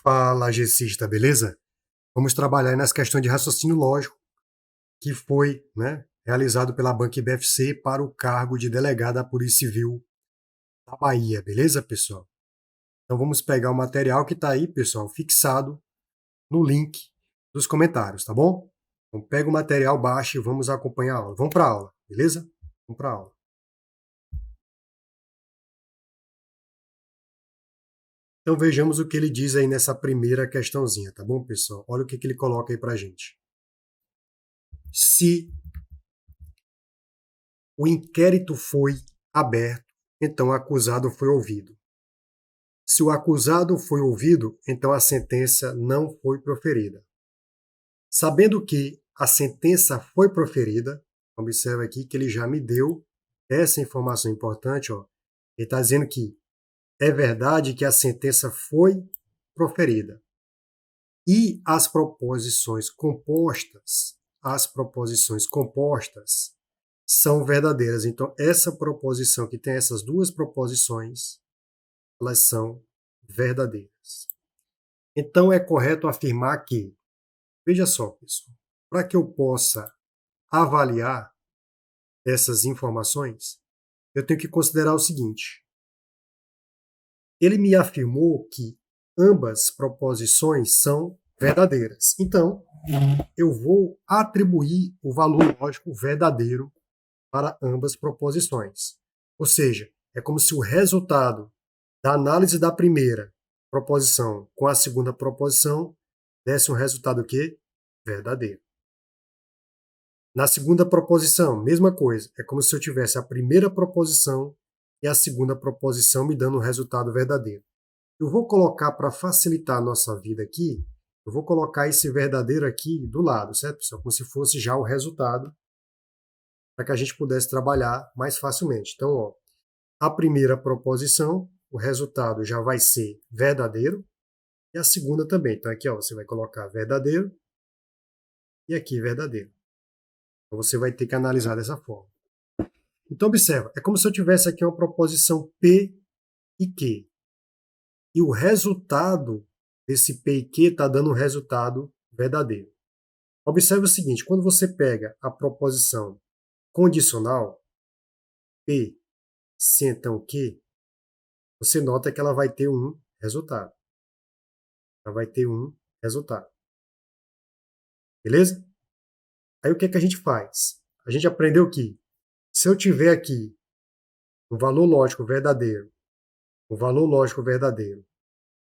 Fala, Gessista, beleza? Vamos trabalhar aí nas questões de raciocínio lógico que foi, realizado pela Banca IBFC para o cargo de delegado da Polícia Civil da Bahia, beleza, pessoal? Então vamos pegar o material que está aí, pessoal, fixado no link dos comentários, tá bom? Então pega o material, baixa e vamos acompanhar a aula. Vamos para a aula, beleza? Vamos para a aula. Então vejamos o que ele diz aí nessa primeira questãozinha, tá bom, pessoal? Olha o que ele coloca aí pra gente. Se o inquérito foi aberto, então o acusado foi ouvido. Se o acusado foi ouvido, então a sentença não foi proferida. Sabendo que a sentença foi proferida, observa aqui que ele já me deu essa informação importante. Ó. Ele está dizendo que é verdade que a sentença foi proferida. E as proposições compostas são verdadeiras. Então, essa proposição que tem essas duas proposições, elas são verdadeiras. Então, é correto afirmar que, veja só, pessoal, para que eu possa avaliar essas informações, eu tenho que considerar o seguinte: ele me afirmou que ambas proposições são verdadeiras. Então, eu vou atribuir o valor lógico verdadeiro para ambas proposições. Ou seja, é como se o resultado da análise da primeira proposição com a segunda proposição desse um resultado que verdadeiro. Na segunda proposição, mesma coisa. É como se eu tivesse a primeira proposição e a segunda proposição me dando um resultado verdadeiro. Eu vou colocar, para facilitar a nossa vida aqui, eu vou colocar esse verdadeiro aqui do lado, certo, pessoal? Como se fosse já o resultado, para que a gente pudesse trabalhar mais facilmente. Então, ó, a primeira proposição, o resultado já vai ser verdadeiro, e a segunda também. Então, aqui ó, você vai colocar verdadeiro e aqui verdadeiro. Então, você vai ter que analisar dessa forma. Então, observa, é como se eu tivesse aqui uma proposição P e Q. E o resultado desse P e Q está dando um resultado verdadeiro. Observe o seguinte, quando você pega a proposição condicional, P, se então Q, você nota que ela vai ter um resultado. Ela vai ter um resultado. Beleza? Aí o que é que a gente faz? A gente aprendeu que se eu tiver aqui um valor lógico verdadeiro,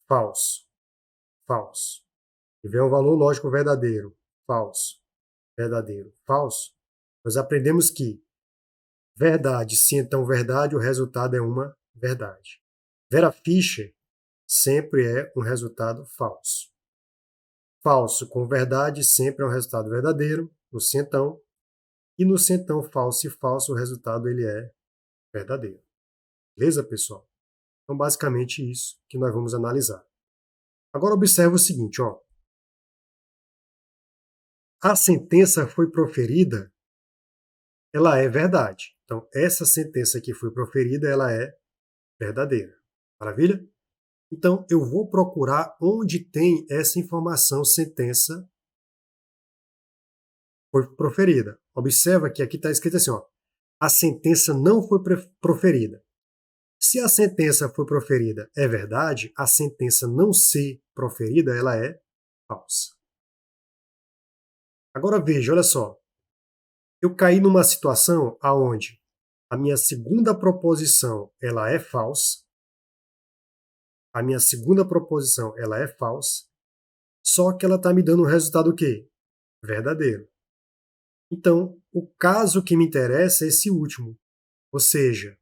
falso, falso, tiver um valor lógico verdadeiro, falso, nós aprendemos que verdade, se então verdade, o resultado é uma verdade. Vera Fischer sempre é um resultado falso. Falso com verdade sempre é um resultado verdadeiro, no centão. E no centão falso e falso, o resultado ele é verdadeiro. Beleza, pessoal? Então, basicamente isso que nós vamos analisar. Agora, observe o seguinte, ó. A sentença foi proferida, ela é verdade. Então, essa sentença que foi proferida, ela é verdadeira. Maravilha? Então, eu vou procurar onde tem essa informação, sentença foi proferida. Observa que aqui está escrito assim, ó. A sentença não foi proferida. Se a sentença foi proferida é verdade, a sentença não ser proferida, ela é falsa. Agora veja, olha só. Eu caí numa situação aonde a minha segunda proposição ela é falsa. A minha segunda proposição ela é falsa. Só que ela está me dando um resultado o quê? Verdadeiro. Então, o caso que me interessa é esse último. Ou seja,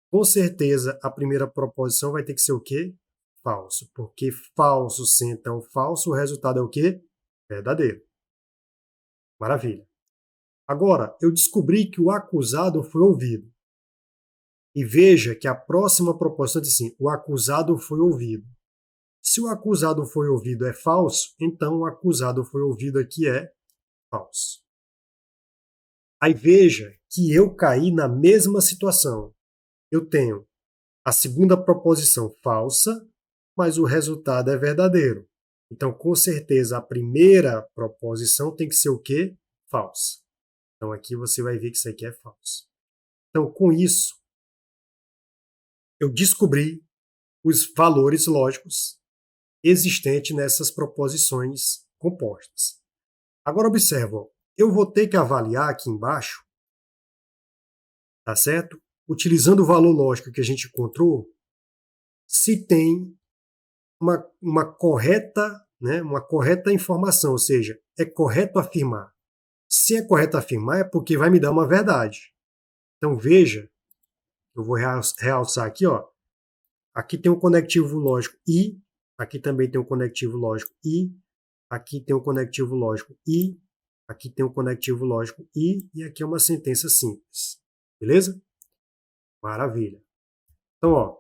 com certeza a primeira proposição vai ter que ser o quê? Falso. Porque falso, se então falso, o resultado é o quê? Verdadeiro. Maravilha. Agora, eu descobri que o acusado foi ouvido. E veja que a próxima proposição diz assim, o acusado foi ouvido. Se o acusado foi ouvido é falso, então o acusado foi ouvido aqui é falso. Aí veja que eu caí na mesma situação. Eu tenho a segunda proposição falsa mas o resultado é verdadeiro. Então, com certeza, a primeira proposição tem que ser o quê? Falsa. Então, aqui você vai ver que isso aqui é falso. Então, com isso, eu descobri os valores lógicos existentes nessas proposições compostas. Agora, observa, eu vou ter que avaliar aqui embaixo, tá certo? Utilizando o valor lógico que a gente encontrou, se tem uma correta, né, uma correta informação, ou seja, é correto afirmar. Se é correto afirmar, é porque vai me dar uma verdade. Então veja, eu vou realçar aqui, ó. Aqui tem um conectivo lógico I, aqui também tem um conectivo lógico I, aqui tem um conectivo lógico I, aqui tem um conectivo lógico I, e aqui é uma sentença simples. Beleza? Maravilha. Então, ó,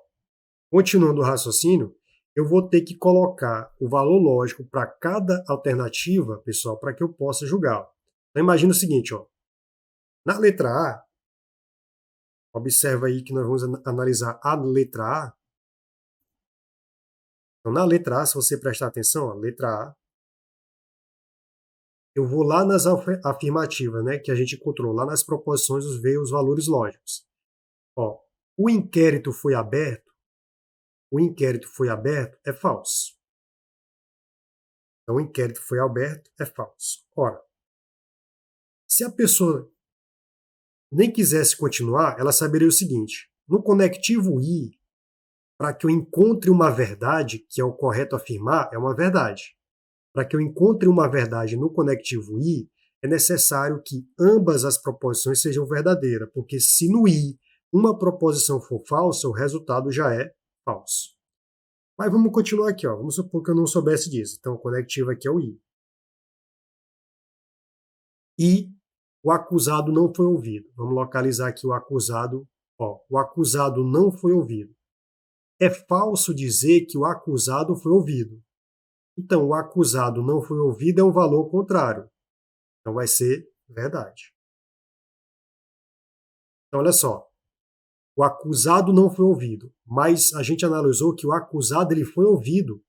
continuando o raciocínio, eu vou ter que colocar o valor lógico para cada alternativa, pessoal, para que eu possa julgar. Então, imagina o seguinte, ó. Na letra A, observa aí que nós vamos analisar a letra A. Então, na letra A, se você prestar atenção, ó, letra A, eu vou lá nas afirmativas, né, que a gente encontrou, lá nas proposições, ver os valores lógicos. Ó, o inquérito foi aberto, é falso. Então, o inquérito foi aberto, é falso. Ora, se a pessoa nem quisesse continuar, ela saberia o seguinte: no conectivo I, para que eu encontre uma verdade, que é o correto afirmar, é uma verdade. Para que eu encontre uma verdade no conectivo I, é necessário que ambas as proposições sejam verdadeiras, porque se no I uma proposição for falsa, o resultado já é falso. Mas vamos continuar aqui, ó. Vamos supor que eu não soubesse disso. Então, o conectivo aqui é o I. E o acusado não foi ouvido. Vamos localizar aqui o acusado. Ó, o acusado não foi ouvido. É falso dizer que o acusado foi ouvido. Então, o acusado não foi ouvido é um valor contrário. Então, vai ser verdade. Então, olha só. O acusado não foi ouvido, mas a gente analisou que o acusado ele foi ouvido.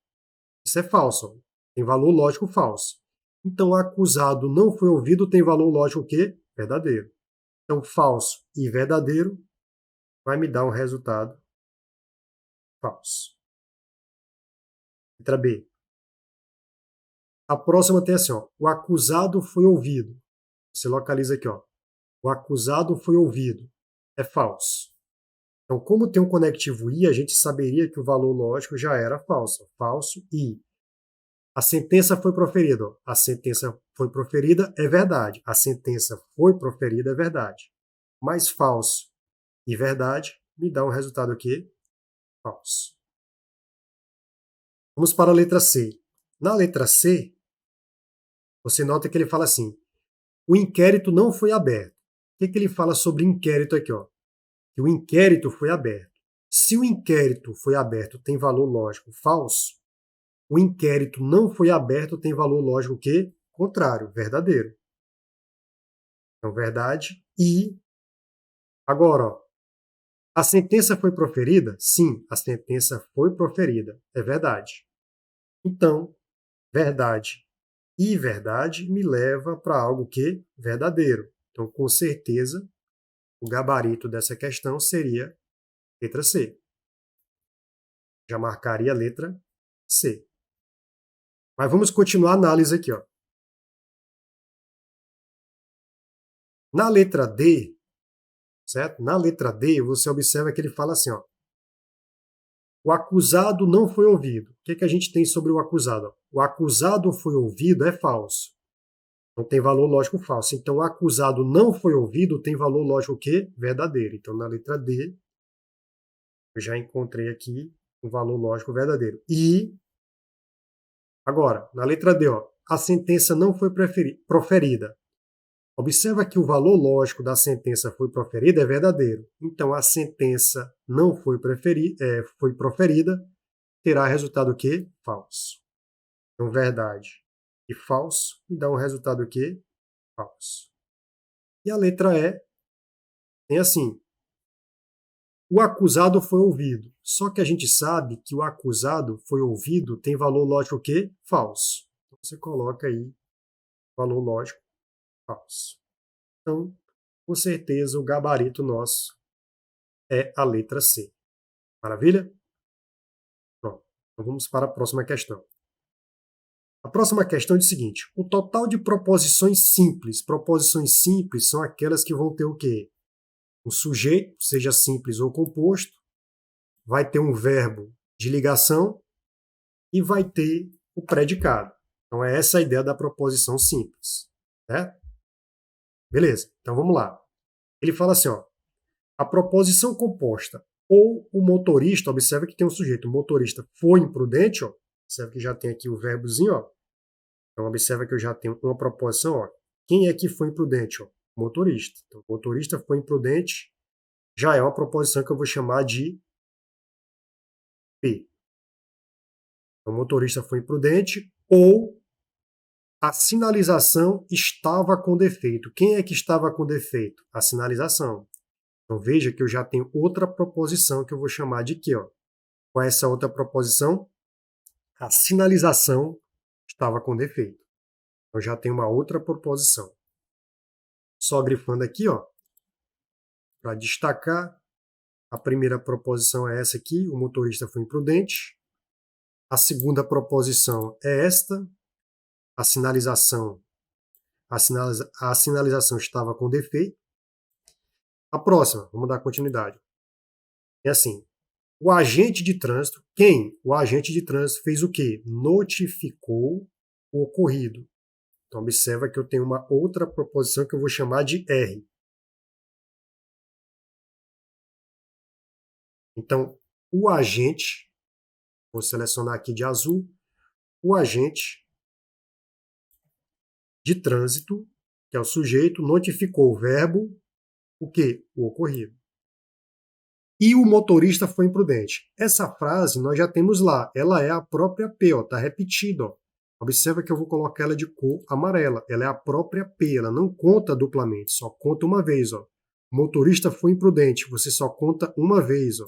Isso é falso. Tem valor lógico falso. Então, o acusado não foi ouvido tem valor lógico o quê? Verdadeiro. Então, falso e verdadeiro vai me dar um resultado falso. Letra B. A próxima tem assim, ó, o acusado foi ouvido. Você localiza aqui, ó. O acusado foi ouvido. É falso. Então, como tem um conectivo I, a gente saberia que o valor lógico já era falso. Falso e a sentença foi proferida. Ó. A sentença foi proferida é verdade. A sentença foi proferida é verdade. Mais falso e verdade me dá um resultado aqui falso. Vamos para a letra C. Na letra C, você nota que ele fala assim: o inquérito não foi aberto. O que ele fala sobre inquérito aqui? Ó? Que o inquérito foi aberto. Se o inquérito foi aberto tem valor lógico falso, o inquérito não foi aberto tem valor lógico que contrário, verdadeiro. Então, verdade. E agora, ó, a sentença foi proferida? Sim, a sentença foi proferida. É verdade. Então, verdade e verdade me leva para algo que verdadeiro. Então, com certeza, o gabarito dessa questão seria letra C. Já marcaria a letra C. Mas vamos continuar a análise aqui. Ó. Na letra D, certo? Na letra D, você observa que ele fala assim, ó, o acusado não foi ouvido. O que a gente tem sobre o acusado? O acusado foi ouvido é falso. Então tem valor lógico falso. Então o acusado não foi ouvido tem valor lógico o quê? Verdadeiro. Então na letra D, eu já encontrei aqui um valor lógico verdadeiro. E agora, na letra D, ó, a sentença não foi proferida. Observa que o valor lógico da sentença foi proferida é verdadeiro. Então, a sentença não foi, foi proferida, terá resultado o quê? Falso. Então, verdade e falso me dá um resultado o quê? Falso. E a letra E tem assim, O acusado foi ouvido. Só que a gente sabe que o acusado foi ouvido tem valor lógico o quê? Falso. Então, você coloca aí valor lógico falso. Então, com certeza, o gabarito nosso é a letra C. Maravilha? Pronto. Então, vamos para a próxima questão. A próxima questão diz o seguinte: o total de proposições simples são aquelas que vão ter o quê? Um sujeito, seja simples ou composto, vai ter um verbo de ligação e vai ter o predicado. Então, é essa a ideia da proposição simples. Né? Beleza, então vamos lá. Ele fala assim, ó, a proposição composta ou o motorista, observa que tem um sujeito, o motorista foi imprudente, ó, observa que já tem aqui o verbozinho, ó. Então, observa que eu já tenho uma proposição, ó. Quem é que foi imprudente? Ó? O motorista. Então, o motorista foi imprudente, já é uma proposição que eu vou chamar de P. Então, o motorista foi imprudente ou a sinalização estava com defeito. Quem é que estava com defeito? A sinalização. Então, veja que eu já tenho outra proposição que eu vou chamar de quê? Ó? Qual é essa outra proposição? A sinalização estava com defeito. Então, já tenho uma outra proposição. Só grifando aqui, ó, para destacar, a primeira proposição é essa aqui, o motorista foi imprudente. A segunda proposição é esta, a sinalização, a sinalização estava com defeito. A próxima, vamos dar continuidade. É assim, o agente de trânsito, quem? O agente de trânsito fez o quê? Notificou o ocorrido. Então, observa que eu tenho uma outra proposição que eu vou chamar de R. Então, o agente, vou selecionar aqui de azul, o agente de trânsito, que é o sujeito, notificou o verbo, o quê? O ocorrido. E o motorista foi imprudente. Essa frase nós já temos lá, ela é a própria P, está repetida. Observa que eu vou colocar ela de cor amarela, ela é a própria P, ela não conta duplamente, só conta uma vez. Ó. O motorista foi imprudente, você só conta uma vez. Ó.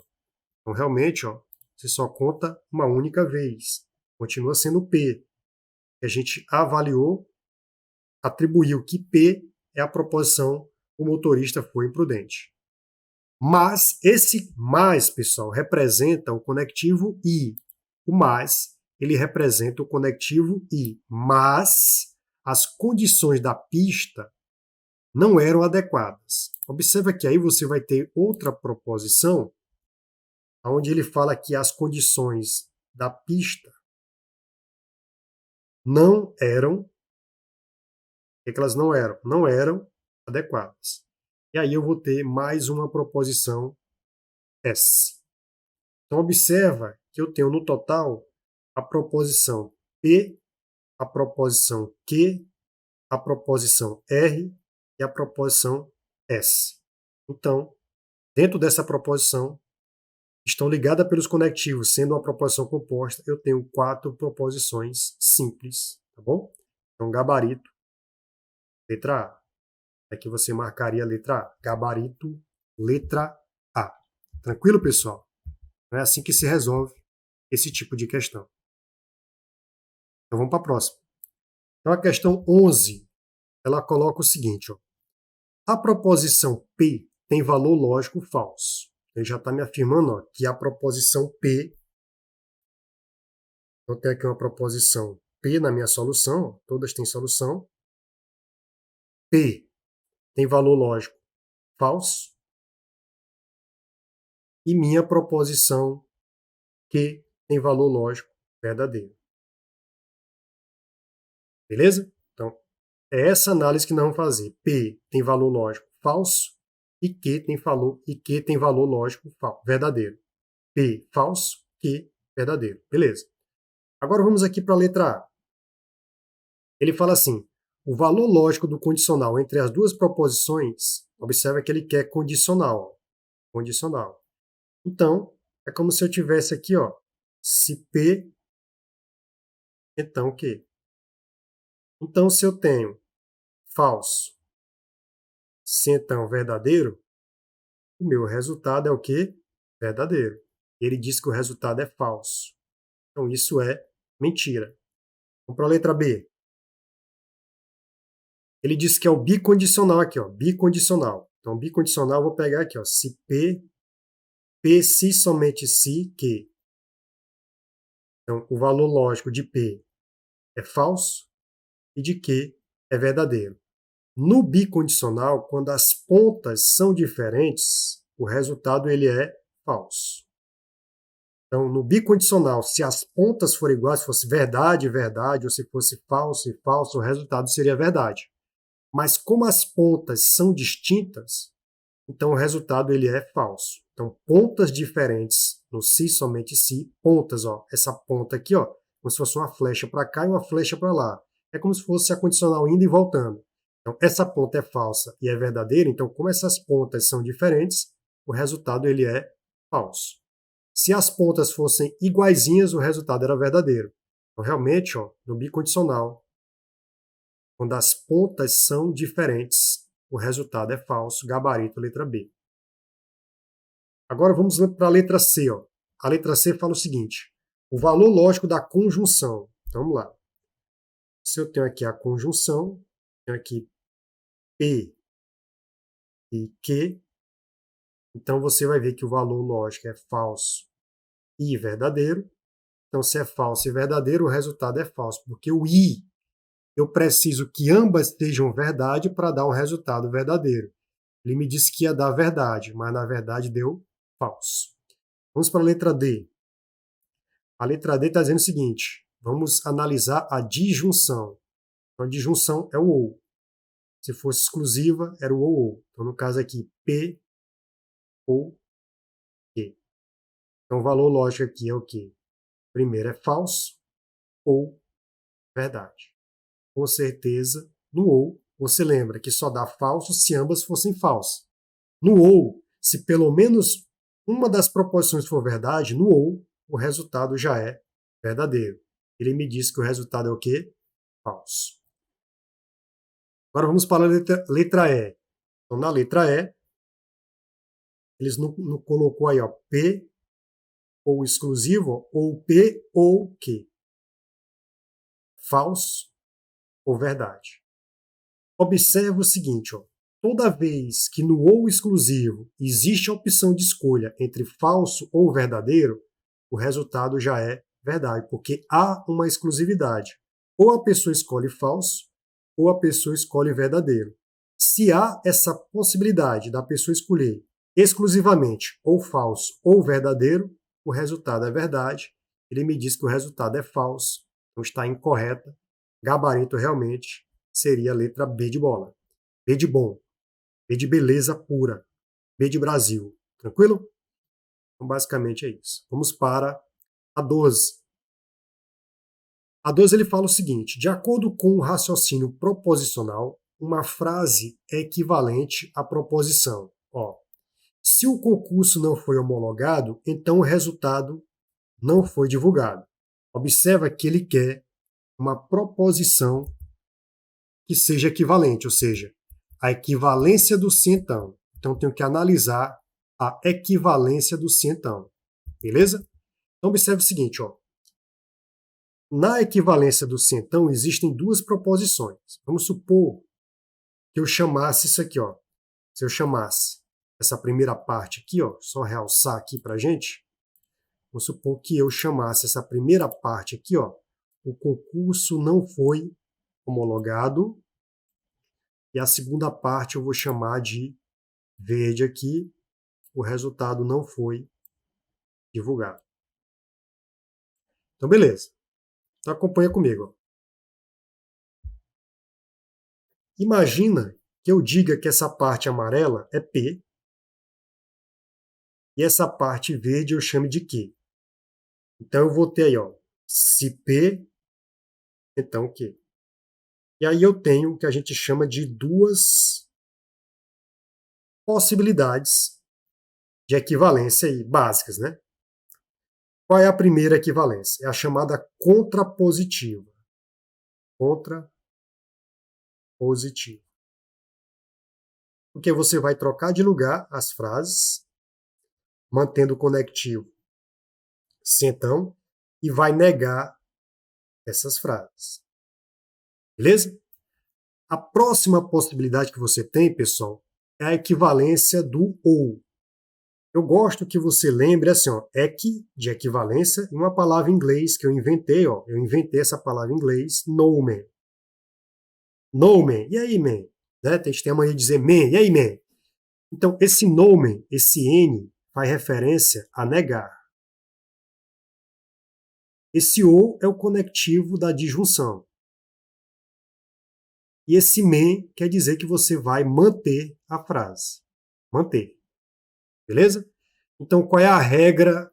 Então, realmente, ó, você só conta uma única vez. Continua sendo P. A gente avaliou, atribuiu que P é a proposição o motorista foi imprudente. Mas esse mais, pessoal, representa o conectivo I. O mais, ele representa o conectivo I. Mas as condições da pista não eram adequadas. Observa que aí você vai ter outra proposição, onde ele fala que as condições da pista não eram. O que elas não eram? Não eram adequadas. E aí eu vou ter mais uma proposição S. Então, observa que eu tenho no total a proposição P, a proposição Q, a proposição R e a proposição S. Então, dentro dessa proposição, estão ligadas pelos conectivos, sendo uma proposição composta, eu tenho 4 proposições simples, tá bom? Então, gabarito, letra A. Aqui você marcaria a letra A. Gabarito, letra A. Tranquilo, pessoal? Não é assim que se resolve esse tipo de questão. Então vamos para a próxima. Então a questão 11, ela coloca o seguinte, ó. A proposição P tem valor lógico falso. Ele já está me afirmando, ó, que a proposição P, eu tenho aqui uma proposição P na minha solução, ó, todas têm solução. P tem valor lógico falso. E minha proposição Q tem valor lógico verdadeiro. Beleza? Então, é essa análise que nós vamos fazer. P tem valor lógico falso e Q tem valor lógico verdadeiro. P falso, Q verdadeiro. Beleza. Agora vamos aqui para a letra A. Ele fala assim: o valor lógico do condicional entre as duas proposições, observa que ele quer condicional. Condicional. Então, é como se eu tivesse aqui, ó, se P, então Q. Então, se eu tenho falso, se então verdadeiro, o meu resultado é o quê? verdadeiro. Ele diz que o resultado é falso. Então, isso é mentira. Vamos para a letra B. Ele diz que é o bicondicional aqui, ó, bicondicional. Então, bicondicional, eu vou pegar aqui, ó, se P se somente se que. Então, o valor lógico de P é falso e de que é verdadeiro. No bicondicional, quando as pontas são diferentes, o resultado ele é falso. Então, no bicondicional, se as pontas forem iguais, se fosse verdade, verdade, ou se fosse falso e falso, o resultado seria verdade. Mas como as pontas são distintas, então o resultado ele é falso. Então, pontas diferentes no se, somente se, pontas, ó, essa ponta aqui, ó, como se fosse uma flecha para cá e uma flecha para lá. É como se fosse a condicional indo e voltando. Então, essa ponta é falsa e é verdadeira, então como essas pontas são diferentes, o resultado ele é falso. Se as pontas fossem iguaizinhas, o resultado era verdadeiro. Então, realmente, ó, no bicondicional, quando as pontas são diferentes, o resultado é falso, gabarito, letra B. Agora vamos para a letra C. Ó. A letra C fala o seguinte, o valor lógico da conjunção. Então, vamos lá. Se eu tenho aqui a conjunção, tenho aqui P e Q, então você vai ver que o valor lógico é falso e verdadeiro. Então, se é falso e verdadeiro, o resultado é falso, porque o I, eu preciso que ambas estejam verdade para dar um resultado verdadeiro. Ele me disse que ia dar verdade, mas na verdade deu falso. Vamos para a letra D. A letra D está dizendo o seguinte, vamos analisar a disjunção. Então, a disjunção é o OU. Se fosse exclusiva, era o OU. Então, no caso aqui, P ou Q. Então, o valor lógico aqui é o quê? Primeiro é falso ou verdade. Com certeza, no OU, você lembra que só dá falso se ambas fossem falsas. No OU, se pelo menos uma das proposições for verdade, no OU, o resultado já é verdadeiro. Ele me disse que o resultado é o quê? Falso. Agora vamos para a letra E. Então, na letra E, eles não colocou aí, ó, P ou exclusivo, ou P ou Q. Falso ou verdade. Observe o seguinte, ó, toda vez que no ou exclusivo existe a opção de escolha entre falso ou verdadeiro, o resultado já é verdade, porque há uma exclusividade. Ou a pessoa escolhe falso, ou a pessoa escolhe verdadeiro. Se há essa possibilidade da pessoa escolher exclusivamente ou falso ou verdadeiro, o resultado é verdade. Ele me diz que o resultado é falso, então está incorreta. Gabarito realmente seria a letra B de bola. B de bom. B de beleza pura. B de Brasil. Tranquilo? Então, basicamente é isso. Vamos para a 12. A 12 ele fala o seguinte, de acordo com o raciocínio proposicional, uma frase é equivalente à proposição. Ó, se o concurso não foi homologado, então o resultado não foi divulgado. Observa que ele quer uma proposição que seja equivalente, ou seja, a equivalência do sim então. Então, tenho que analisar a equivalência do sim então. Beleza? Então, observe o seguinte, ó. Na equivalência do sim então, existem duas proposições. Vamos supor que eu chamasse isso aqui, ó. Se eu chamasse essa primeira parte aqui, ó, só realçar aqui pra gente. Vamos supor que eu chamasse essa primeira parte aqui, ó. O concurso não foi homologado. E a segunda parte eu vou chamar de verde aqui, o resultado não foi divulgado. Então, beleza. Então, acompanha comigo. Imagina que eu diga que essa parte amarela é P e essa parte verde eu chame de Q. Então, eu vou ter aí, ó, se P, então Q. E aí eu tenho o que a gente chama de duas possibilidades de equivalência aí, básicas, né? Qual é a primeira equivalência? É a chamada contrapositiva. Contrapositiva. Porque você vai trocar de lugar as frases mantendo o conectivo se então, e vai negar essas frases. Beleza? A próxima possibilidade que você tem, pessoal, é a equivalência do ou. Eu gosto que você lembre assim, ó, de equivalência, e uma palavra em inglês que eu inventei, ó, eu inventei essa palavra em inglês, no man. No man, e aí, man? Né? A gente tem a mania de dizer man, e aí, man? Então, esse no man, esse N, faz referência a negar. Esse ou é o conectivo da disjunção. E esse man quer dizer que você vai manter a frase. Manter. Beleza? Então, qual é a regra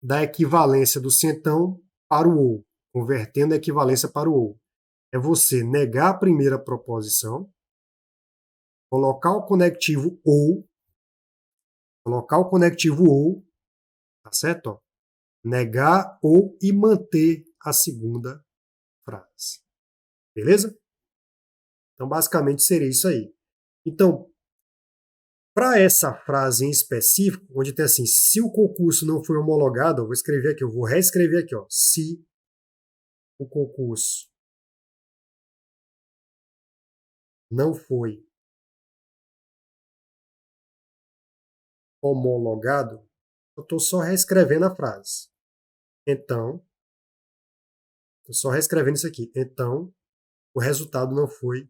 da equivalência do se então para o ou? Convertendo a equivalência para o ou. É você negar a primeira proposição, colocar o conectivo ou, tá certo? Ó, negar ou e manter a segunda frase. Beleza? Então, basicamente, seria isso aí. Então, para essa frase em específico, onde tem assim, se o concurso não foi homologado, eu vou escrever aqui, eu vou reescrever aqui, ó, se o concurso não foi homologado, eu estou só reescrevendo a frase. Então, estou só reescrevendo isso aqui. Então, o resultado não foi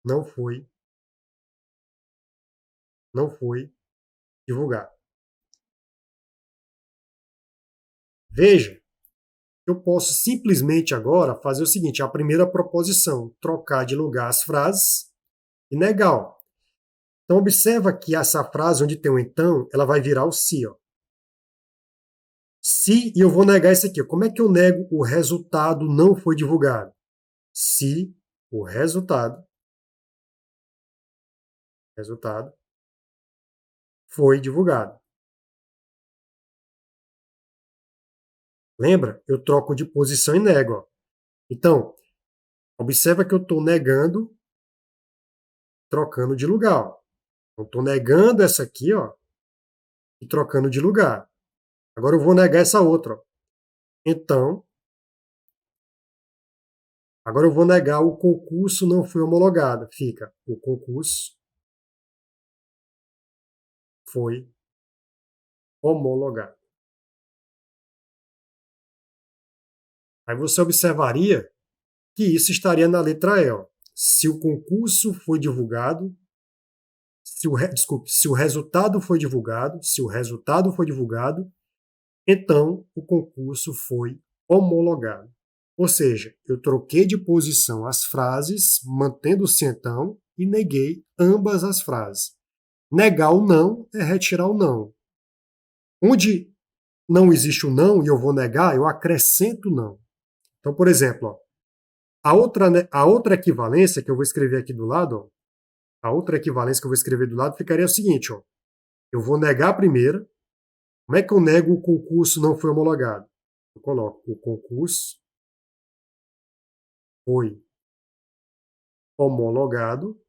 não foi não foi divulgado. Veja, eu posso simplesmente agora fazer o seguinte, a primeira proposição, trocar de lugar as frases e negar. Ó. Então, observa que essa frase onde tem o então, ela vai virar o se. Ó. Se, e eu vou negar isso aqui. Como é que eu nego o resultado não foi divulgado? Se o resultado foi divulgado. Lembra? Eu troco de posição e nego. Ó. Então, observa que eu estou negando, trocando de lugar. Ó. Eu estou negando essa aqui, ó, e trocando de lugar. Agora eu vou negar essa outra. Ó. Então, agora eu vou negar o concurso não foi homologado. Fica, o concurso foi homologado. Aí você observaria que isso estaria na letra E. Ó. Se o concurso foi divulgado, se o resultado foi divulgado, então o concurso foi homologado. Ou seja, eu troquei de posição as frases, mantendo-se então, e neguei ambas as frases. Negar o não é retirar o não. Onde não existe o não e eu vou negar, eu acrescento o não. Então, por exemplo, ó, a outra equivalência que eu vou escrever aqui do lado, ó, a outra equivalência que eu vou escrever do lado ficaria o seguinte, ó, eu vou negar a primeira. Como é que eu nego o concurso não foi homologado? Eu coloco o concurso foi homologado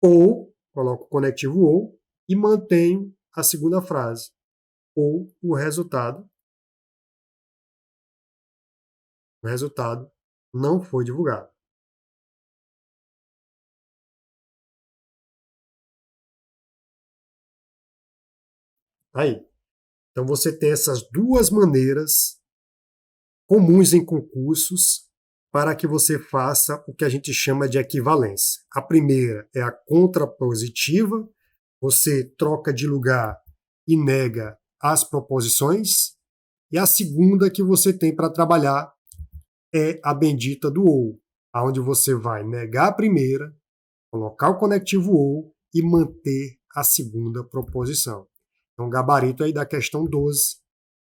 ou, coloco o conectivo ou, e mantenho a segunda frase. Ou o resultado não foi divulgado. Aí. Então você tem essas duas maneiras comuns em concursos para que você faça o que a gente chama de equivalência. A primeira é a contrapositiva, você troca de lugar e nega as proposições. E a segunda que você tem para trabalhar é a bendita do ou, onde você vai negar a primeira, colocar o conectivo ou e manter a segunda proposição. Então, o gabarito aí da questão 12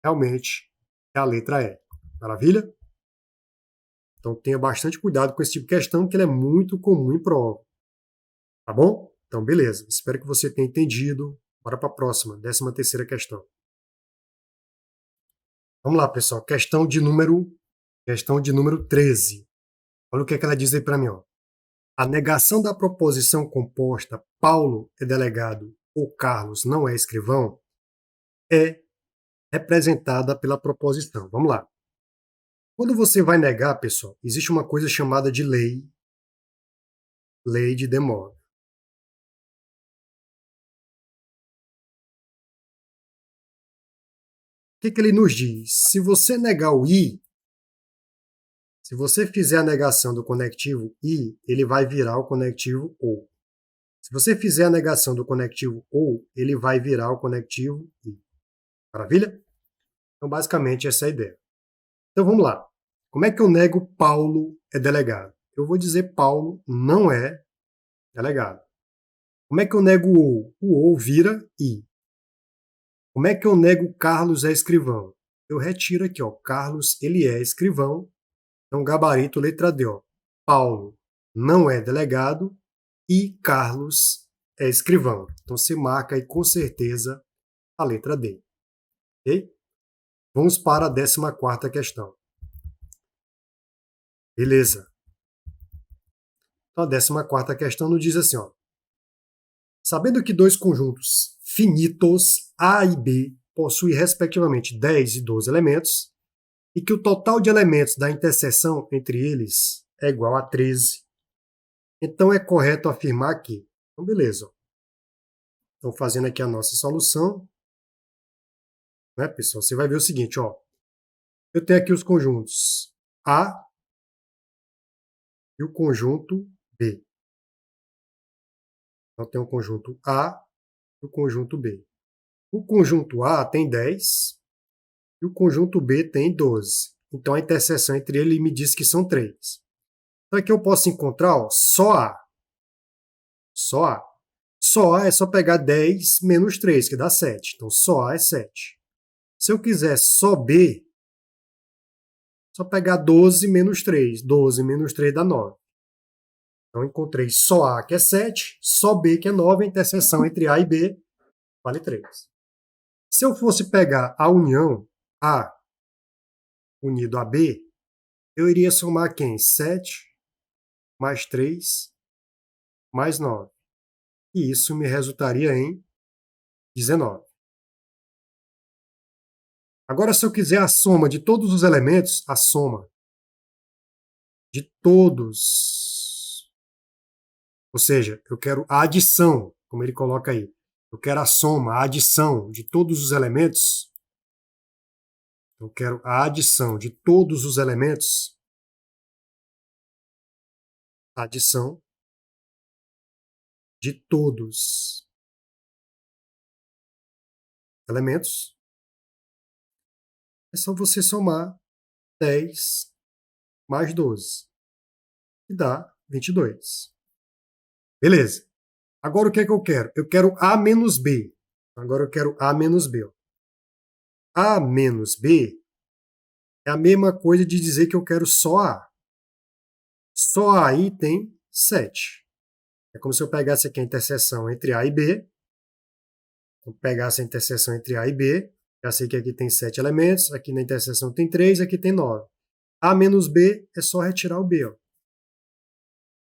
realmente é a letra E. Maravilha? Então, tenha bastante cuidado com esse tipo de questão, que ele é muito comum em prova. Tá bom? Então, beleza. Espero que você tenha entendido. Bora para a próxima, 13ª questão. Vamos lá, pessoal. Questão de número 13. Olha o que ela diz aí para mim. Ó. A negação da proposição composta Paulo é delegado ou Carlos não é escrivão é representada pela proposição. Vamos lá. Quando você vai negar, pessoal, existe uma coisa chamada de lei de De Morgan. O que ele nos diz? Se você negar o i, se você fizer a negação do conectivo i, ele vai virar o conectivo ou. Se você fizer a negação do conectivo ou, ele vai virar o conectivo i. Maravilha? Então, basicamente, essa é a ideia. Então, vamos lá. Como é que eu nego Paulo é delegado? Eu vou dizer Paulo não é delegado. Como é que eu nego o ou? O ou vira i. Como é que eu nego Carlos é escrivão? Eu retiro aqui, ó. Carlos, ele é escrivão. Então, gabarito, letra D, ó. Paulo não é delegado e Carlos é escrivão. Então, você marca aí com certeza a letra D. Ok? Vamos para a 14ª questão. Beleza. Então, a 14ª questão nos diz assim, ó. Sabendo que dois conjuntos finitos, A e B, possuem respectivamente 10 e 12 elementos, e que o total de elementos da interseção entre eles é igual a 13, então é correto afirmar que... Então, beleza. Então, fazendo aqui a nossa solução, né, pessoal? Você vai ver o seguinte, ó. Eu tenho aqui os conjuntos A e o conjunto B. Então, tem o conjunto A e o conjunto B. O conjunto A tem 10 e o conjunto B tem 12. Então, a interseção entre eles me diz que são 3. Então, aqui eu posso encontrar ó, só A. Só A. Só A é só pegar 10 menos 3, que dá 7. Então, só A é 7. Se eu quiser só B, só pegar 12 menos 3. 12 menos 3 dá 9. Então, encontrei só A, que é 7, só B, que é 9, a interseção entre A e B vale 3. Se eu fosse pegar a união A unido a B, eu iria somar quem? 7 mais 3 mais 9. E isso me resultaria em 19. Agora, se eu quiser a soma de todos os elementos, a soma de todos, ou seja, eu quero a adição, como ele coloca aí, eu quero a soma, a adição de todos os elementos, eu quero a adição de todos os elementos, a adição de todos elementos, é só você somar 10 mais 12, que dá 22. Beleza. Agora o que é que eu quero? Eu quero A menos B. Agora eu quero A menos B. A menos B é a mesma coisa de dizer que eu quero só A. Só A aí tem 7. É como se eu pegasse aqui a interseção entre A e B. Eu pegasse a interseção entre A e B. Já sei que aqui tem 7 elementos. Aqui na interseção tem 3, aqui tem 9. A menos B é só retirar o B. Ó.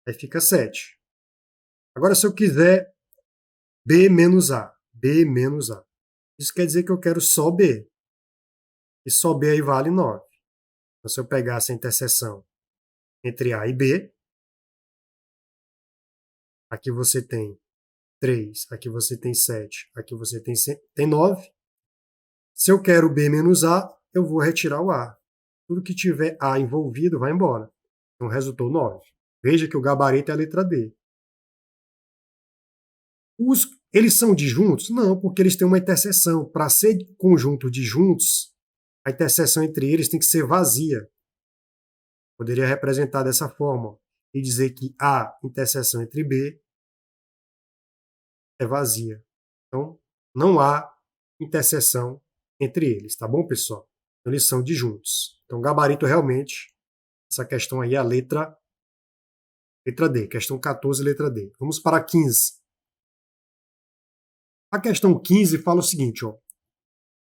Aí fica 7. Agora, se eu quiser B menos A. B menos A. Isso quer dizer que eu quero só B. E só B aí vale 9. Então, se eu pegasse a interseção entre A e B, aqui você tem 3, aqui você tem 7, aqui você tem 9. Se eu quero B menos A, eu vou retirar o A. Tudo que tiver A envolvido vai embora. Então resultou 9. Veja que o gabarito é a letra D. Eles são disjuntos? Não, porque eles têm uma interseção. Para ser conjunto disjuntos, a interseção entre eles tem que ser vazia. Poderia representar dessa forma e dizer que A interseção entre B é vazia. Então, não há interseção entre eles, tá bom, pessoal? Então, eles são disjuntos. Então, gabarito realmente, essa questão aí é a letra D, questão 14, letra D. Vamos para a 15. A questão 15 fala o seguinte, ó.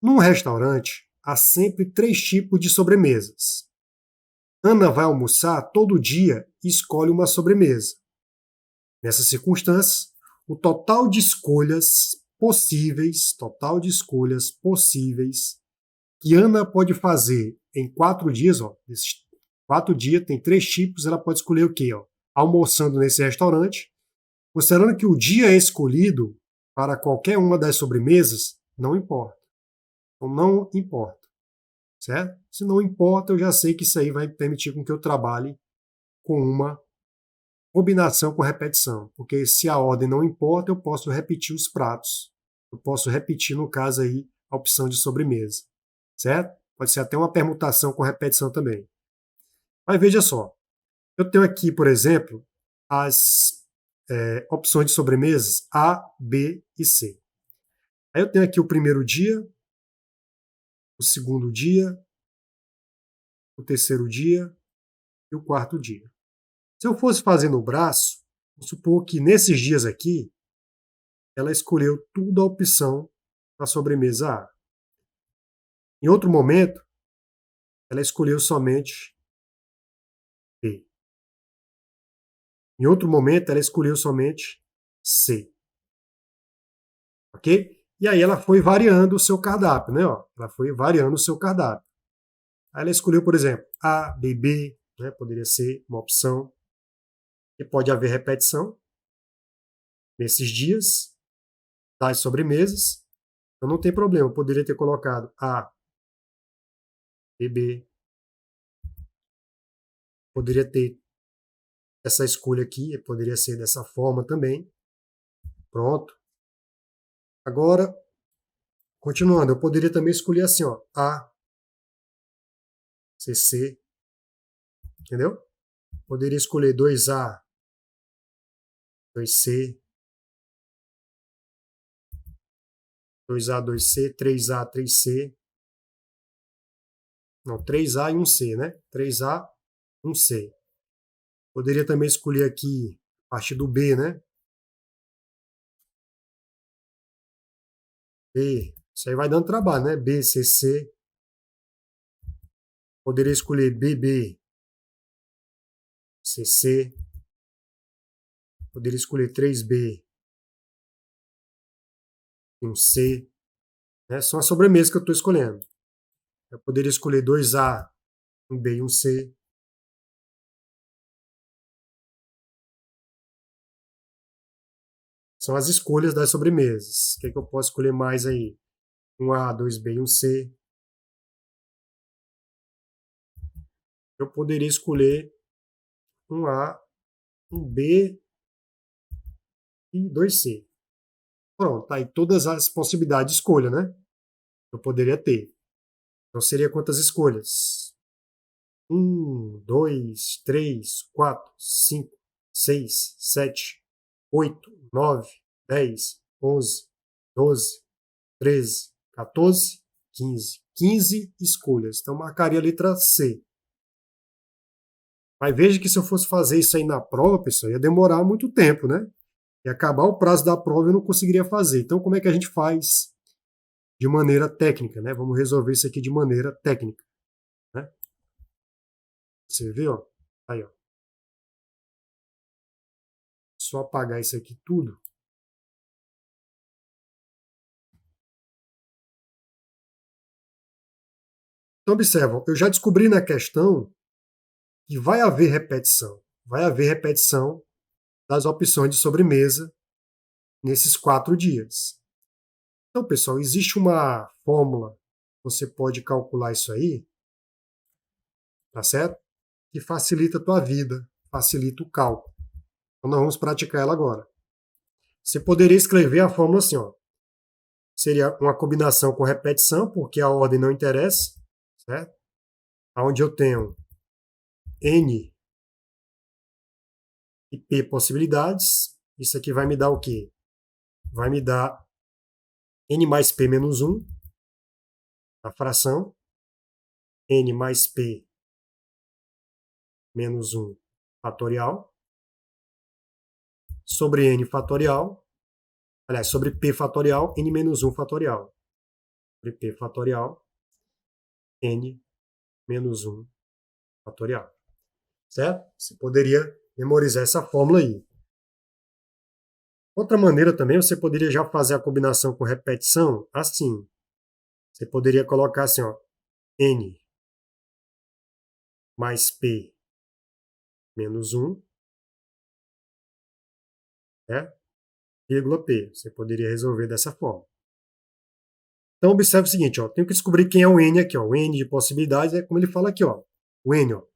Num restaurante, há sempre 3 tipos de sobremesas. Ana vai almoçar todo dia e escolhe uma sobremesa. Nessas circunstâncias, o total de escolhas possíveis que Ana pode fazer em 4 dias, ó, nesses 4 dias tem 3 tipos, ela pode escolher o quê? Ó? Almoçando nesse restaurante, considerando que o dia é escolhido para qualquer uma das sobremesas, não importa. Então não importa, certo? Se não importa, eu já sei que isso aí vai permitir com que eu trabalhe com uma combinação com repetição, porque se a ordem não importa, eu posso repetir os pratos. Eu posso repetir, no caso aí, a opção de sobremesa, certo? Pode ser até uma permutação com repetição também. Mas veja só, eu tenho aqui, por exemplo, as opções de sobremesas A, B e C. Aí eu tenho aqui o primeiro dia, o segundo dia, o terceiro dia e o quarto dia. Se eu fosse fazer no braço, vamos supor que nesses dias aqui, ela escolheu tudo a opção da sobremesa A. Em outro momento, ela escolheu somente B. Em outro momento, ela escolheu somente C. Ok? E aí ela foi variando o seu cardápio, né? Ó, ela foi variando o seu cardápio. Aí ela escolheu, por exemplo, A, B, B, né? Poderia ser uma opção. E pode haver repetição nesses dias das sobremesas. Então não tem problema. Eu poderia ter colocado A, B, B. Poderia ter essa escolha aqui, poderia ser dessa forma também. Pronto. Agora, continuando, eu poderia também escolher assim, ó, A, C, C, entendeu? Poderia escolher 2A, 2C, 2A, 2C, 3A, 3C. Não, 3A e 1C, né? 3A, 1C. Poderia também escolher aqui a partir do B, né? B. Isso aí vai dando trabalho, né? B, C, C. Poderia escolher BB, CC. Poderia escolher 3B e 1C. Né? São as sobremesas que eu estou escolhendo. Eu poderia escolher 2A, 1B e 1C. São as escolhas das sobremesas. O que, é que eu posso escolher mais aí? 1A, 2B e 1C. Eu poderia escolher 1A, 1B e 2C. Pronto, tá aí todas as possibilidades de escolha, né? Eu poderia ter. Então seria quantas escolhas? 1, 2, 3, 4, 5, 6, 7, 8, 9, 10, 11, 12, 13, 14, 15. 15 escolhas. Então marcaria a letra C. Mas veja que se eu fosse fazer isso aí na prova, pessoal, ia demorar muito tempo, né? Ia acabar o prazo da prova e eu não conseguiria fazer. Então, como é que a gente faz de maneira técnica, né? Vamos resolver isso aqui de maneira técnica, né? Você vê, ó? Aí, ó. Só apagar isso aqui tudo. Então, observam, eu já descobri na questão que vai haver repetição. Vai haver repetição das opções de sobremesa nesses 4 dias. Então, pessoal, existe uma fórmula, você pode calcular isso aí, tá certo? Que facilita a tua vida, facilita o cálculo. Então, nós vamos praticar ela agora. Você poderia escrever a fórmula assim, ó. Seria uma combinação com repetição, porque a ordem não interessa, certo? Onde eu tenho N e P possibilidades, isso aqui vai me dar o quê? Vai me dar N mais P menos 1, a fração, N mais P menos 1 fatorial, sobre N fatorial, aliás, sobre P fatorial, N menos 1 fatorial. Sobre P fatorial, N menos 1 fatorial. Certo? Você poderia memorizar essa fórmula aí. Outra maneira também, você poderia já fazer a combinação com repetição assim. Você poderia colocar assim, ó, N mais P menos 1, né? Vírgula P. Você poderia resolver dessa forma. Então, observe o seguinte, ó, tenho que descobrir quem é o N aqui. Ó. O N de possibilidades é como ele fala aqui. Ó, o N. Ó.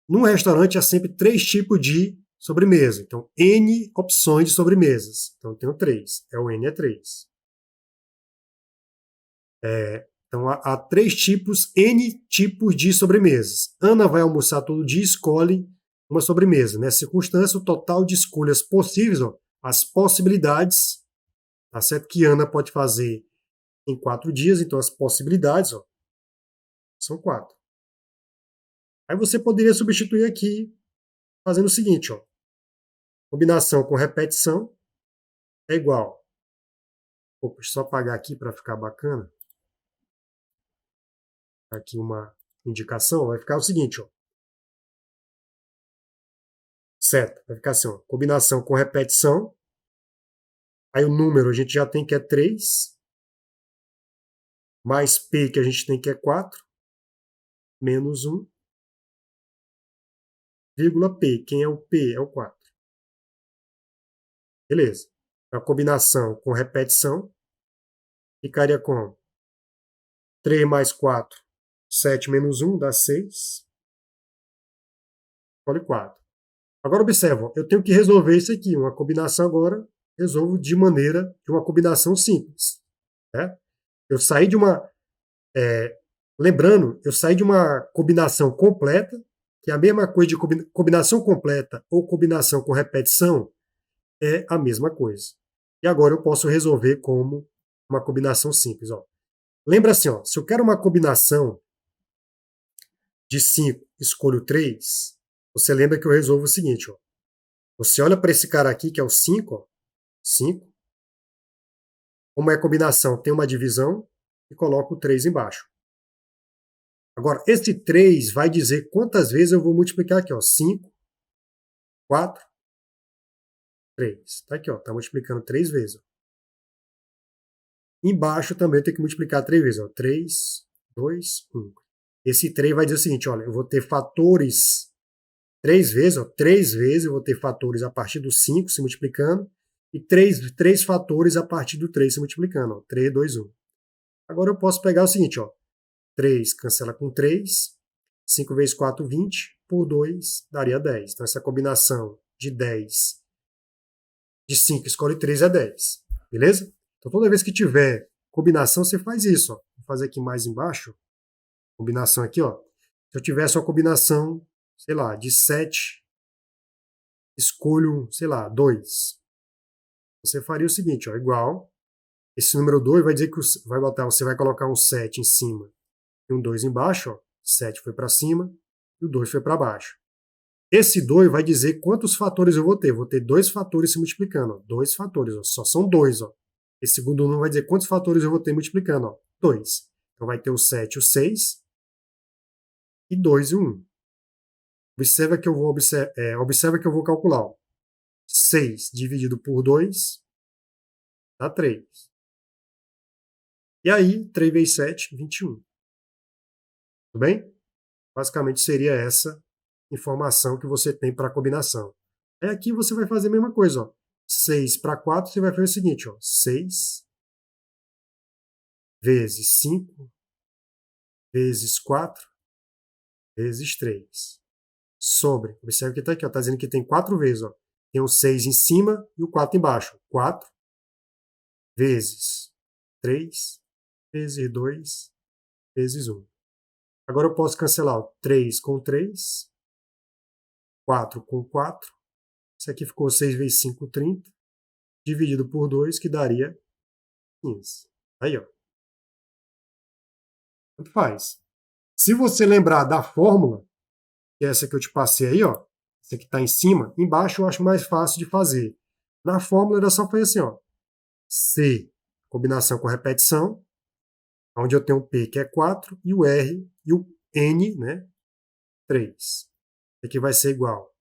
Num restaurante há sempre 3 tipos de sobremesa. Então, N opções de sobremesas. Então, eu tenho 3. O N é 3. Então, há 3 tipos, N tipos de sobremesas. Ana vai almoçar todo dia e escolhe uma sobremesa. Nessa circunstância, o total de escolhas possíveis, ó, as possibilidades, tá certo? Que Ana pode fazer em 4 dias, então as possibilidades, ó, são 4. Aí você poderia substituir aqui, fazendo o seguinte, ó, combinação com repetição é igual. Opa, deixa eu só apagar aqui para ficar bacana. Aqui uma indicação, vai ficar o seguinte, ó. Certo, vai ficar assim, ó, combinação com repetição. Aí o número a gente já tem que é 3, mais P que a gente tem que é 4, menos 1, vírgula P. Quem é o P? É o 4. Beleza. A combinação com repetição ficaria com 3 mais 4, 7 menos 1 dá 6. Escolhe 4. Agora observa, eu tenho que resolver isso aqui. Uma combinação agora, resolvo de uma combinação simples. Né? Eu saí de uma. Lembrando, eu saí de uma combinação completa, que é a mesma coisa de combinação completa ou combinação com repetição, é a mesma coisa. E agora eu posso resolver como uma combinação simples. Ó. Lembra assim, ó, se eu quero uma combinação de 5, escolho 3, você lembra que eu resolvo o seguinte, ó. Você olha para esse cara aqui, que é o 5, ó, 5. Como é combinação, tem uma divisão e coloco o 3 embaixo. Agora, esse 3 vai dizer quantas vezes eu vou multiplicar aqui, ó. 5, 4, 3. Tá aqui, ó. Tá multiplicando 3 vezes. Ó. Embaixo também eu tenho que multiplicar 3 vezes, ó. 3, 2, 1. Esse 3 vai dizer o seguinte, olha, eu vou ter fatores 3 vezes, ó. 3 vezes eu vou ter fatores a partir do 5 se multiplicando e 3 fatores a partir do 3 se multiplicando, ó. 3, 2, 1. Agora eu posso pegar o seguinte, ó. 3 cancela com 3, 5 vezes 4, 20, por 2 daria 10. Então essa combinação de 10, de 5 escolhe 3 é 10. Beleza? Então toda vez que tiver combinação, você faz isso. Ó. Vou fazer aqui mais embaixo. Combinação aqui, ó. Se eu tivesse uma combinação, sei lá, de 7, escolho, sei lá, 2. Você faria o seguinte, ó, igual. Esse número 2 vai dizer que você vai colocar um 7 em cima e um 2 embaixo, ó. 7 foi para cima e o 2 foi para baixo. Esse 2 vai dizer quantos fatores eu vou ter. Vou ter 2 fatores se multiplicando. Ó. 2 fatores, ó. Só são 2. Ó. Esse segundo número vai dizer quantos fatores eu vou ter multiplicando. Ó. 2. Então vai ter o 7 e o 6 e 2 e 1. Observa que eu vou calcular. Ó. 6 dividido por 2 dá 3. E aí, 3 vezes 7, 21. Tudo bem? Basicamente seria essa informação que você tem para a combinação. Aí aqui você vai fazer a mesma coisa. Ó. 6 para 4, você vai fazer o seguinte. Ó. 6 vezes 5 vezes 4 vezes 3. Sobre. Observe que está aqui. Está dizendo que tem 4 vezes. Ó. Tem o 6 em cima e o 4 embaixo. 4 vezes 3 vezes 2 vezes 1. Agora eu posso cancelar ó, 3 com 3, 4 com 4. Isso aqui ficou 6 vezes 5, 30. Dividido por 2, que daria 15. Aí, ó. Tanto faz. Se você lembrar da fórmula, que é essa que eu te passei aí, ó. Essa que está em cima, embaixo eu acho mais fácil de fazer. Na fórmula era só fazer assim, ó. C, combinação com repetição, onde eu tenho o P, que é 4, e o R e o N, né? 3. Aqui vai ser igual.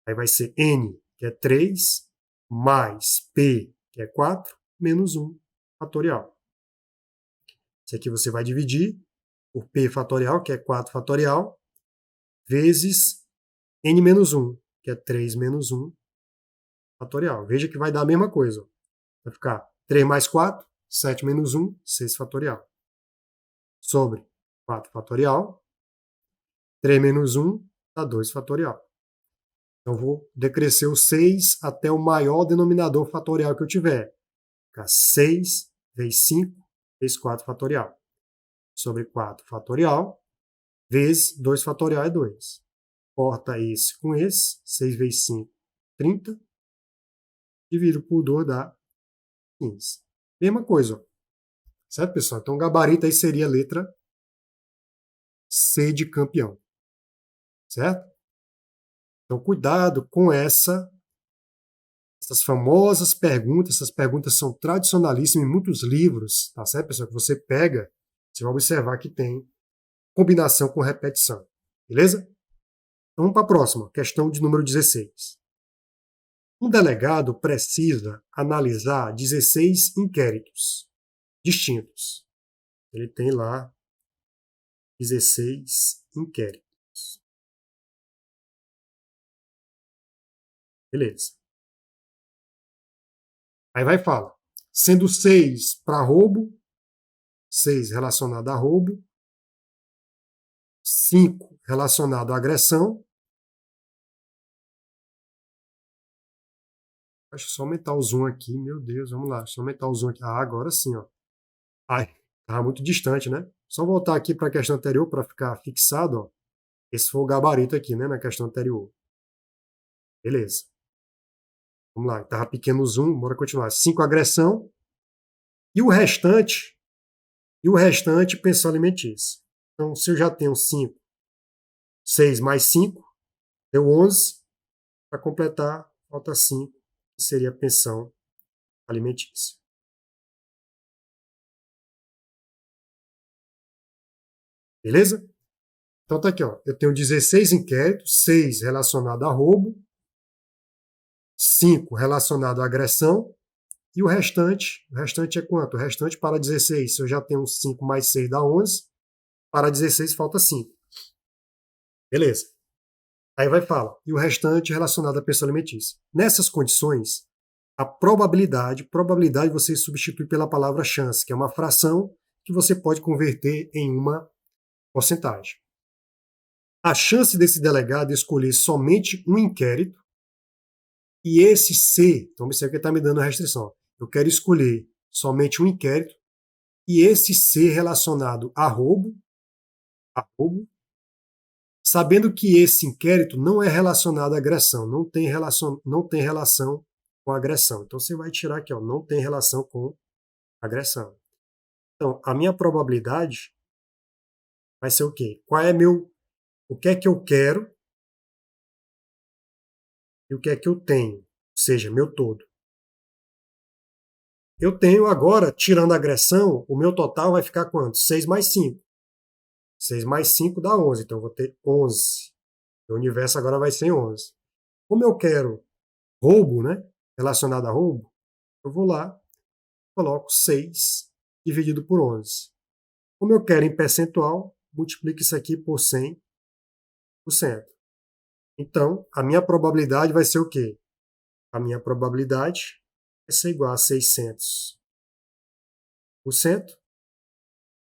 Aí vai ser N, que é 3, mais P, que é 4, menos 1 fatorial. Isso aqui você vai dividir por P fatorial, que é 4 fatorial, vezes N menos 1, que é 3 menos 1 fatorial. Veja que vai dar a mesma coisa. Vai ficar 3 mais 4, 7 menos 1, 6 fatorial. Sobre 4 fatorial, 3 menos 1 dá 2 fatorial. Então, vou decrescer o 6 até o maior denominador fatorial que eu tiver. Fica 6 vezes 5 vezes 4 fatorial. Sobre 4 fatorial, vezes 2 fatorial é 2. Corta esse com esse, 6 vezes 5, 30. Divido por 2 dá 15. Mesma coisa, ó. Certo, pessoal? Então, o gabarito aí seria a letra C de campeão. Certo? Então, cuidado com essas famosas perguntas. Essas perguntas são tradicionalíssimas em muitos livros, tá certo, pessoal? Que você pega, você vai observar que tem combinação com repetição. Beleza? Então, vamos para a próxima, questão de número 16. Um delegado precisa analisar 16 inquéritos distintos. Ele tem lá 16 inquéritos. Beleza. Aí vai falar, sendo 6 para roubo, 6 relacionado a roubo, 5 relacionado à agressão. Deixa eu só aumentar o zoom aqui, meu Deus, vamos lá, deixa eu aumentar o zoom aqui. Ah, agora sim, ó. Ai, estava muito distante, né? Só voltar aqui para a questão anterior para ficar fixado, ó. Esse foi o gabarito aqui, né, na questão anterior. Beleza. Vamos lá, estava pequeno o zoom, bora continuar. 5 agressão e o restante pensão alimentícia. Então, se eu já tenho 5, 6 mais 5, deu 11, para completar, falta 5, que seria a pensão alimentícia. Beleza? Então tá aqui, ó. Eu tenho 16 inquéritos, 6 relacionados a roubo, 5 relacionados à agressão, e o restante é quanto? O restante para 16, se eu já tenho 5 mais 6 dá 11, para 16 falta 5. Beleza. Aí vai falar, e o restante relacionado à pensão alimentícia. Nessas condições, a probabilidade você substitui pela palavra chance, que é uma fração que você pode converter em uma porcentagem. A chance desse delegado escolher somente um inquérito e esse C, então observe que está me dando a restrição. Eu quero escolher somente um inquérito e esse C relacionado a roubo, sabendo que esse inquérito não é relacionado à agressão, não tem relação com agressão. Então você vai tirar aqui, ó, não tem relação com agressão. Então, a minha probabilidade vai ser o quê? O que é que eu quero e o que é que eu tenho, ou seja, meu todo. Eu tenho agora, tirando a agressão, o meu total vai ficar quanto? 6 mais 5. 6 mais 5 dá 11, então eu vou ter 11. O universo agora vai ser 11. Como eu quero roubo, né, relacionado a roubo, eu vou lá, coloco 6 dividido por 11. Como eu quero em percentual, multiplico isso aqui por 100%. Então, a minha probabilidade vai ser o quê? A minha probabilidade vai ser igual a 600%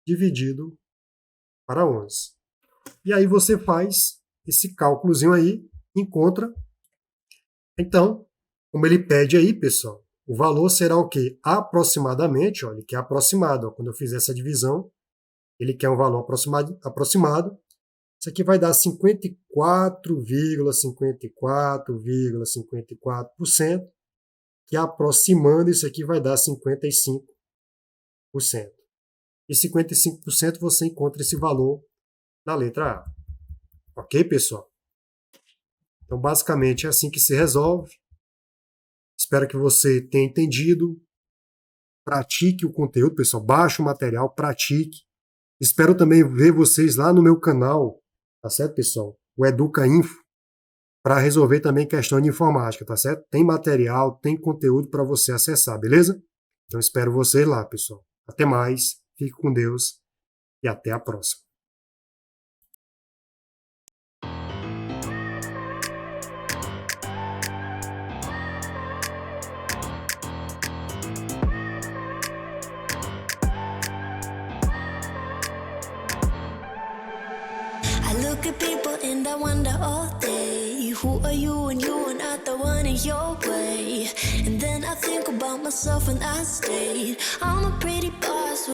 dividido para 11. E aí você faz esse cálculozinho aí, encontra. Então, como ele pede aí, pessoal, o valor será o quê? Aproximadamente, ó, ele quer aproximado. Ó, quando eu fizer essa divisão, ele quer um valor aproximado. Isso aqui vai dar 54,54,54%, que aproximando isso aqui vai dar 55%. E 55% você encontra esse valor na letra A. Ok, pessoal? Então, basicamente, é assim que se resolve. Espero que você tenha entendido. Pratique o conteúdo, pessoal. Baixe o material, pratique. Espero também ver vocês lá no meu canal, tá certo, pessoal? O Educa Info. para resolver também questão de informática, tá certo? Tem material, tem conteúdo para você acessar, beleza? Então espero vocês lá, pessoal. Até mais, fique com Deus e até a próxima. I look at people and I wonder all day, who are you and you are not the one in your way. And then I think about myself and I stayed. I'm a pretty boss.